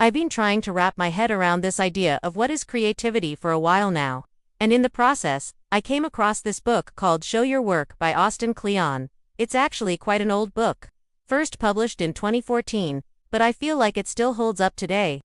I've been trying to wrap my head around this idea of what is creativity for a while now. And in the process, I came across this book called Show Your Work by Austin Kleon. It's actually quite an old book. First published in 2014, but I feel like it still holds up today.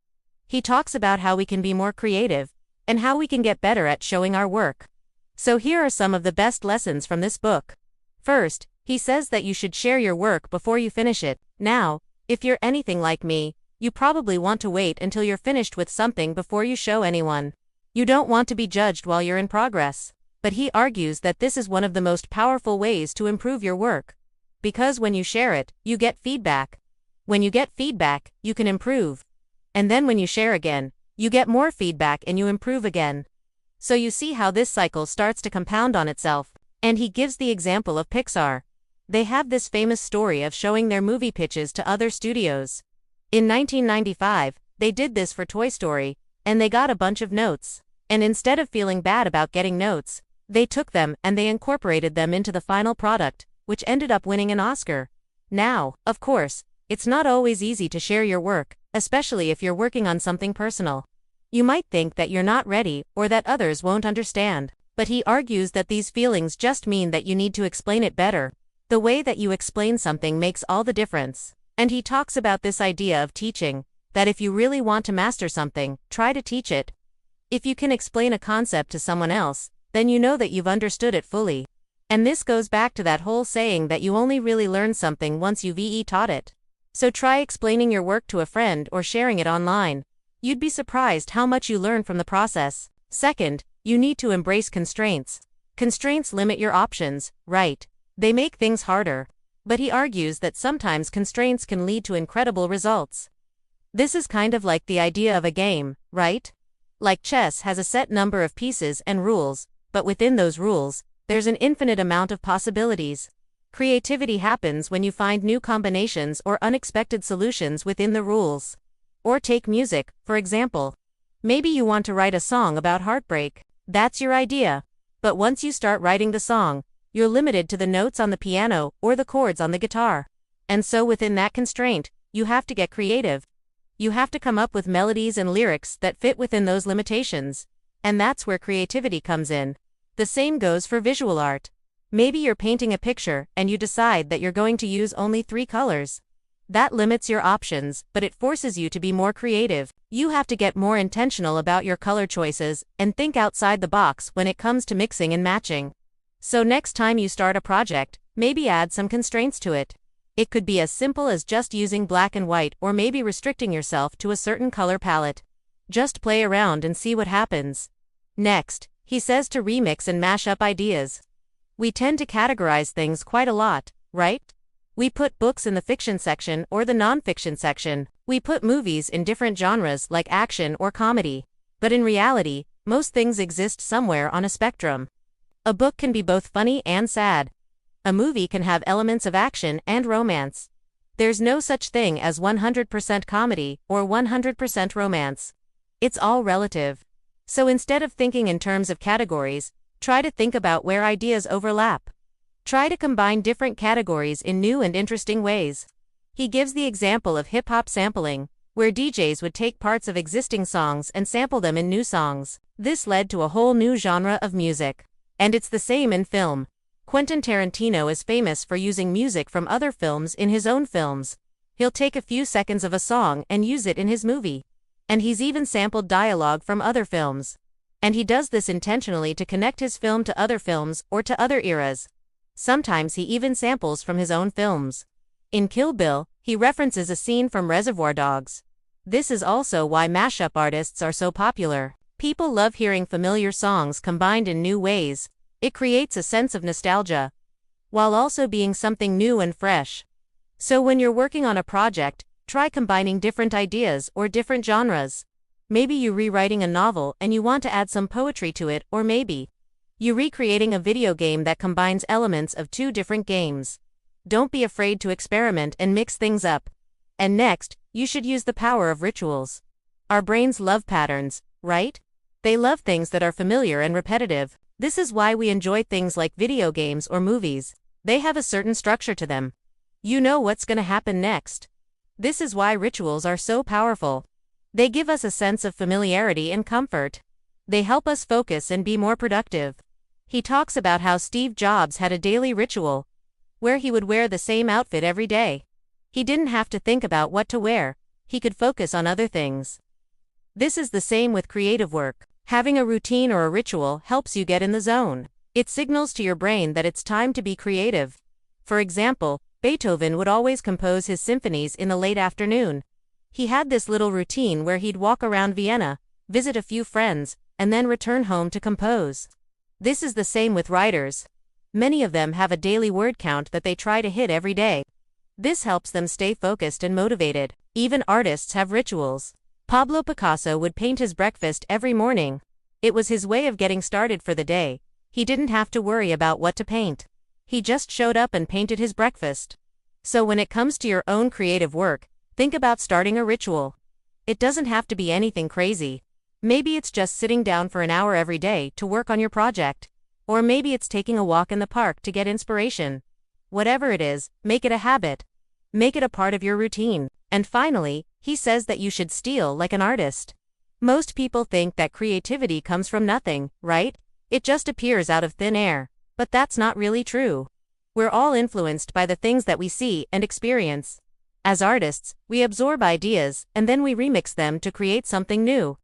He talks about how we can be more creative, and how we can get better at showing our work. So here are some of the best lessons from this book. First, he says that you should share your work before you finish it. Now, if you're anything like me, you probably want to wait until you're finished with something before you show anyone. You don't want to be judged while you're in progress. But he argues that this is one of the most powerful ways to improve your work. Because when you share it, you get feedback. When you get feedback, you can improve. And then when you share again, you get more feedback and you improve again. So you see how this cycle starts to compound on itself. And he gives the example of Pixar. They have this famous story of showing their movie pitches to other studios. In 1995, they did this for Toy Story, and they got a bunch of notes. And instead of feeling bad about getting notes, they took them and they incorporated them into the final product, which ended up winning an Oscar. Now, of course, it's not always easy to share your work, especially if you're working on something personal. You might think that you're not ready or that others won't understand, but he argues that these feelings just mean that you need to explain it better. The way that you explain something makes all the difference. And he talks about this idea of teaching, that if you really want to master something, try to teach it. If you can explain a concept to someone else, then you know that you've understood it fully. And this goes back to that whole saying that you only really learn something once you've taught it. So try explaining your work to a friend or sharing it online. You'd be surprised how much you learn from the process. Second, you need to embrace constraints. Constraints limit your options, right? They make things harder. But he argues that sometimes constraints can lead to incredible results. This is kind of like the idea of a game, right? Like chess has a set number of pieces and rules, but within those rules, there's an infinite amount of possibilities. Creativity happens when you find new combinations or unexpected solutions within the rules. Or take music, for example. Maybe you want to write a song about heartbreak. That's your idea. But once you start writing the song, you're limited to the notes on the piano or the chords on the guitar. And so within that constraint, you have to get creative. You have to come up with melodies and lyrics that fit within those limitations. And that's where creativity comes in. The same goes for visual art. Maybe you're painting a picture and you decide that you're going to use only 3 colors. That limits your options, but it forces you to be more creative. You have to get more intentional about your color choices and think outside the box when it comes to mixing and matching. So next time you start a project, maybe add some constraints to it. It could be as simple as just using black and white or maybe restricting yourself to a certain color palette. Just play around and see what happens. Next, he says to remix and mash up ideas. We tend to categorize things quite a lot, right? We put books in the fiction section or the non-fiction section. We put movies in different genres like action or comedy. But in reality, most things exist somewhere on a spectrum. A book can be both funny and sad. A movie can have elements of action and romance. There's no such thing as 100% comedy or 100% romance. It's all relative. So instead of thinking in terms of categories, try to think about where ideas overlap. Try to combine different categories in new and interesting ways. He gives the example of hip-hop sampling, where DJs would take parts of existing songs and sample them in new songs. This led to a whole new genre of music. And it's the same in film. Quentin Tarantino is famous for using music from other films in his own films. He'll take a few seconds of a song and use it in his movie. And he's even sampled dialogue from other films. And he does this intentionally to connect his film to other films or to other eras. Sometimes he even samples from his own films. In Kill Bill, he references a scene from Reservoir Dogs. This is also why mashup artists are so popular. People love hearing familiar songs combined in new ways. It creates a sense of nostalgia, while also being something new and fresh. So when you're working on a project, try combining different ideas or different genres. Maybe you're rewriting a novel and you want to add some poetry to it, or maybe you're recreating a video game that combines elements of 2 different games. Don't be afraid to experiment and mix things up. And next, you should use the power of rituals. Our brains love patterns, right? They love things that are familiar and repetitive. This is why we enjoy things like video games or movies. They have a certain structure to them. You know what's going to happen next. This is why rituals are so powerful. They give us a sense of familiarity and comfort. They help us focus and be more productive. He talks about how Steve Jobs had a daily ritual where he would wear the same outfit every day. He didn't have to think about what to wear, he could focus on other things. This is the same with creative work. Having a routine or a ritual helps you get in the zone. It signals to your brain that it's time to be creative. For example, Beethoven would always compose his symphonies in the late afternoon. He had this little routine where he'd walk around Vienna, visit a few friends, and then return home to compose. This is the same with writers. Many of them have a daily word count that they try to hit every day. This helps them stay focused and motivated. Even artists have rituals. Pablo Picasso would paint his breakfast every morning. It was his way of getting started for the day. He didn't have to worry about what to paint. He just showed up and painted his breakfast. So when it comes to your own creative work, think about starting a ritual. It doesn't have to be anything crazy. Maybe it's just sitting down for an hour every day to work on your project. Or maybe it's taking a walk in the park to get inspiration. Whatever it is, make it a habit. Make it a part of your routine. And finally, he says that you should steal like an artist. Most people think that creativity comes from nothing, right? It just appears out of thin air. But that's not really true. We're all influenced by the things that we see and experience. As artists, we absorb ideas and then we remix them to create something new.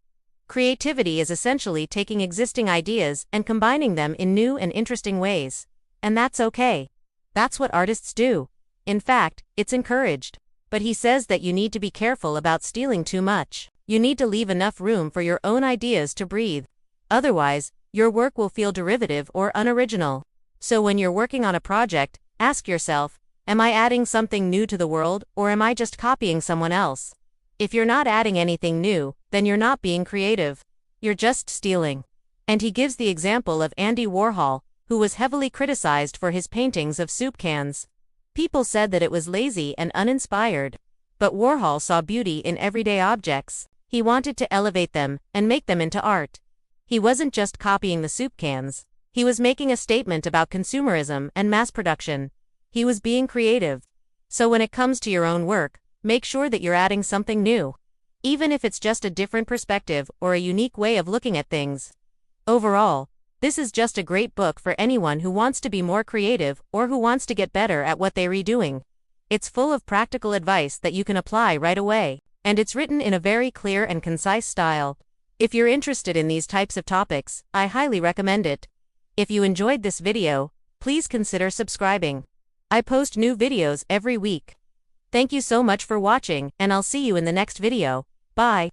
Creativity is essentially taking existing ideas and combining them in new and interesting ways. And that's okay. That's what artists do. In fact, it's encouraged. But he says that you need to be careful about stealing too much. You need to leave enough room for your own ideas to breathe. Otherwise, your work will feel derivative or unoriginal. So when you're working on a project, ask yourself, am I adding something new to the world, or am I just copying someone else? If you're not adding anything new, then you're not being creative. You're just stealing. And he gives the example of Andy Warhol, who was heavily criticized for his paintings of soup cans. People said that it was lazy and uninspired. But Warhol saw beauty in everyday objects. He wanted to elevate them and make them into art. He wasn't just copying the soup cans. He was making a statement about consumerism and mass production. He was being creative. So when it comes to your own work, make sure that you're adding something new. Even if it's just a different perspective or a unique way of looking at things. Overall, this is just a great book for anyone who wants to be more creative or who wants to get better at what they're doing. It's full of practical advice that you can apply right away, and it's written in a very clear and concise style. If you're interested in these types of topics, I highly recommend it. If you enjoyed this video, please consider subscribing. I post new videos every week. Thank you so much for watching, and I'll see you in the next video. Bye.